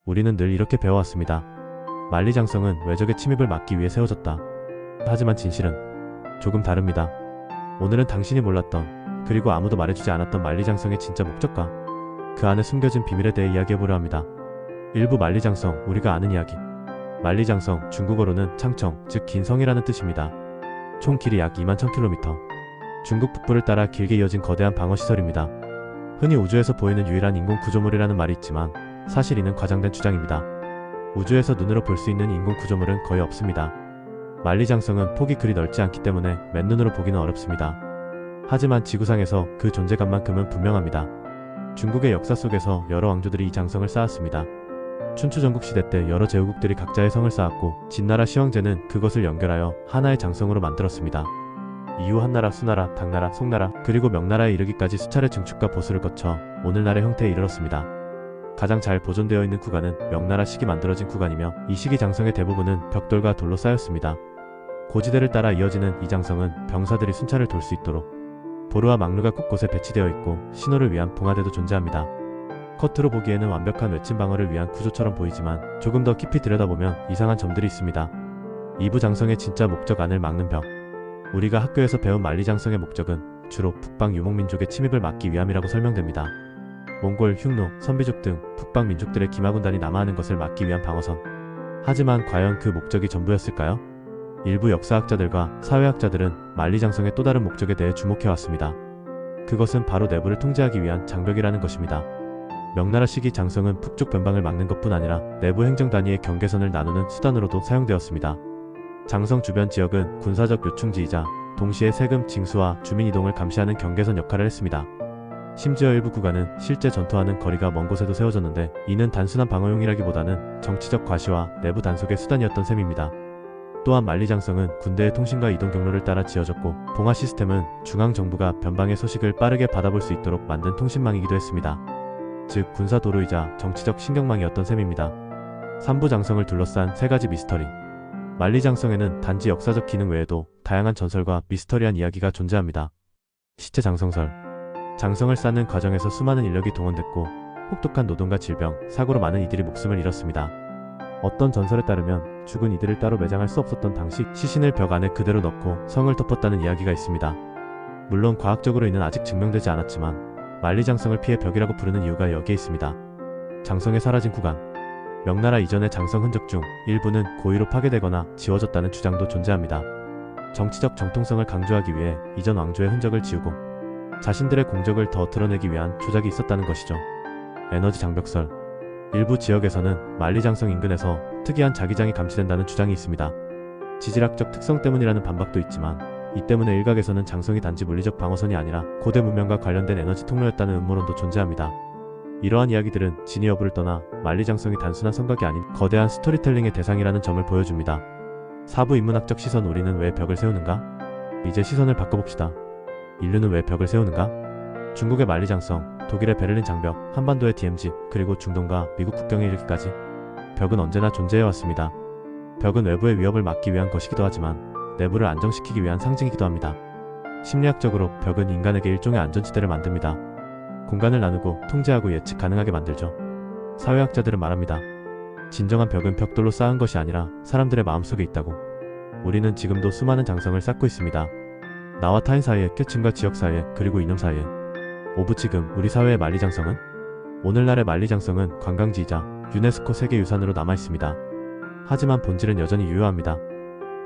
우리는 늘 이렇게 배워왔습니다. 만리장성은 외적의 침입을 막기 위해 세워졌다. 하지만 진실은 조금 다릅니다. 오늘은 당신이 몰랐던, 그리고 아무도 말해주지 않았던 만리장성의 진짜 목적과 그 안에 숨겨진 비밀에 대해 이야기해보려 합니다. 일부 만리장성, 우리가 아는 이야기. 만리장성, 중국어로는 창청, 즉 긴 성이라는 뜻입니다. 총 길이 약 21,000km. 중국 북부를 따라 길게 이어진 거대한 방어시설입니다. 흔히 우주에서 보이는 유일한 인공 구조물이라는 말이 있지만 사실 이는 과장된 주장입니다. 우주에서 눈으로 볼 수 있는 인공 구조물은 거의 없습니다. 만리장성은 폭이 그리 넓지 않기 때문에 맨눈으로 보기는 어렵습니다. 하지만 지구상에서 그 존재감만큼은 분명합니다. 중국의 역사 속에서 여러 왕조들이 이 장성을 쌓았습니다. 춘추 전국시대 때 여러 제후국들이 각자의 성을 쌓았고 진나라 시황제는 그것을 연결하여 하나의 장성으로 만들었습니다. 이후 한나라, 수나라, 당나라, 송나라, 그리고 명나라에 이르기까지 수차례 증축과 보수를 거쳐 오늘날의 형태에 이르렀습니다. 가장 잘 보존되어 있는 구간은 명나라 시기 만들어진 구간이며 이 시기 장성의 대부분은 벽돌과 돌로 쌓였습니다. 고지대를 따라 이어지는 이 장성은 병사들이 순찰을 돌 수 있도록 보루와 막루가 곳곳에 배치되어 있고 신호를 위한 봉화대도 존재합니다. 겉으로 보기에는 완벽한 외침 방어를 위한 구조처럼 보이지만 조금 더 깊이 들여다보면 이상한 점들이 있습니다. 이부 장성의 진짜 목적 안을 막는 벽. 우리가 학교에서 배운 만리장성의 목적은 주로 북방 유목민족의 침입을 막기 위함이라고 설명됩니다. 몽골, 흉노, 선비족 등 북방 민족들의 기마군단이 남하하는 것을 막기 위한 방어선. 하지만 과연 그 목적이 전부였을까요? 일부 역사학자들과 사회학자들은 만리장성의 또 다른 목적에 대해 주목해왔습니다. 그것은 바로 내부를 통제하기 위한 장벽이라는 것입니다. 명나라 시기 장성은 북쪽 변방을 막는 것뿐 아니라 내부 행정 단위의 경계선을 나누는 수단으로도 사용되었습니다. 장성 주변 지역은 군사적 요충지이자 동시에 세금, 징수와 주민 이동을 감시하는 경계선 역할을 했습니다. 심지어 일부 구간은 실제 전투하는 거리가 먼 곳에도 세워졌는데 이는 단순한 방어용이라기보다는 정치적 과시와 내부 단속의 수단이었던 셈입니다. 또한 만리장성은 군대의 통신과 이동 경로를 따라 지어졌고 봉화 시스템은 중앙정부가 변방의 소식을 빠르게 받아볼 수 있도록 만든 통신망이기도 했습니다. 즉 군사도로이자 정치적 신경망이었던 셈입니다. 삼부 장성을 둘러싼 세 가지 미스터리. 만리장성에는 단지 역사적 기능 외에도 다양한 전설과 미스터리한 이야기가 존재합니다. 시체 장성설. 장성을 쌓는 과정에서 수많은 인력이 동원됐고 혹독한 노동과 질병, 사고로 많은 이들이 목숨을 잃었습니다. 어떤 전설에 따르면 죽은 이들을 따로 매장할 수 없었던 당시 시신을 벽 안에 그대로 넣고 성을 덮었다는 이야기가 있습니다. 물론 과학적으로는 아직 증명되지 않았지만 만리장성을 피해 벽이라고 부르는 이유가 여기에 있습니다. 장성에 사라진 구간. 명나라 이전의 장성 흔적 중 일부는 고의로 파괴되거나 지워졌다는 주장도 존재합니다. 정치적 정통성을 강조하기 위해 이전 왕조의 흔적을 지우고 자신들의 공적을 더 드러내기 위한 조작이 있었다는 것이죠. 에너지 장벽설. 일부 지역에서는 만리장성 인근에서 특이한 자기장이 감지된다는 주장이 있습니다. 지질학적 특성 때문이라는 반박도 있지만 이 때문에 일각에서는 장성이 단지 물리적 방어선이 아니라 고대 문명과 관련된 에너지 통로였다는 음모론도 존재합니다. 이러한 이야기들은 진위 여부를 떠나 만리장성이 단순한 성곽이 아닌 거대한 스토리텔링의 대상이라는 점을 보여줍니다. 사부 인문학적 시선. 우리는 왜 벽을 세우는가? 이제 시선을 바꿔봅시다. 인류는 왜 벽을 세우는가? 중국의 만리장성, 독일의 베를린 장벽, 한반도의 DMZ, 그리고 중동과 미국 국경에 이르기까지 벽은 언제나 존재해왔습니다. 벽은 외부의 위협을 막기 위한 것이기도 하지만 내부를 안정시키기 위한 상징이기도 합니다. 심리학적으로 벽은 인간에게 일종의 안전지대를 만듭니다. 공간을 나누고 통제하고 예측 가능하게 만들죠. 사회학자들은 말합니다. 진정한 벽은 벽돌로 쌓은 것이 아니라 사람들의 마음속에 있다고. 우리는 지금도 수많은 장성을 쌓고 있습니다. 나와 타인 사이에, 계층과 지역 사이에, 그리고 이념 사이에. 지금 우리 사회의 만리장성은? 오늘날의 만리장성은 관광지이자 유네스코 세계유산으로 남아있습니다. 하지만 본질은 여전히 유효합니다.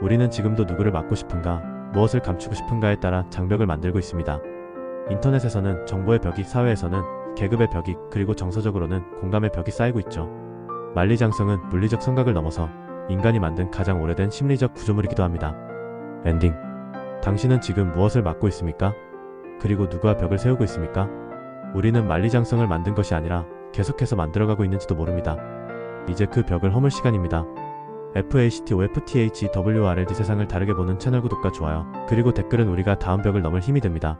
우리는 지금도 누구를 막고 싶은가, 무엇을 감추고 싶은가에 따라 장벽을 만들고 있습니다. 인터넷에서는 정보의 벽이, 사회에서는 계급의 벽이, 그리고 정서적으로는 공감의 벽이 쌓이고 있죠. 만리장성은 물리적 성곽을 넘어서 인간이 만든 가장 오래된 심리적 구조물이기도 합니다. 엔딩. 당신은 지금 무엇을 막고 있습니까? 그리고 누구와 벽을 세우고 있습니까? 우리는 만리장성을 만든 것이 아니라 계속해서 만들어가고 있는지도 모릅니다. 이제 그 벽을 허물 시간입니다. FACTOFTHWRLD 세상을 다르게 보는 채널 구독과 좋아요, 그리고 댓글은 우리가 다음 벽을 넘을 힘이 됩니다.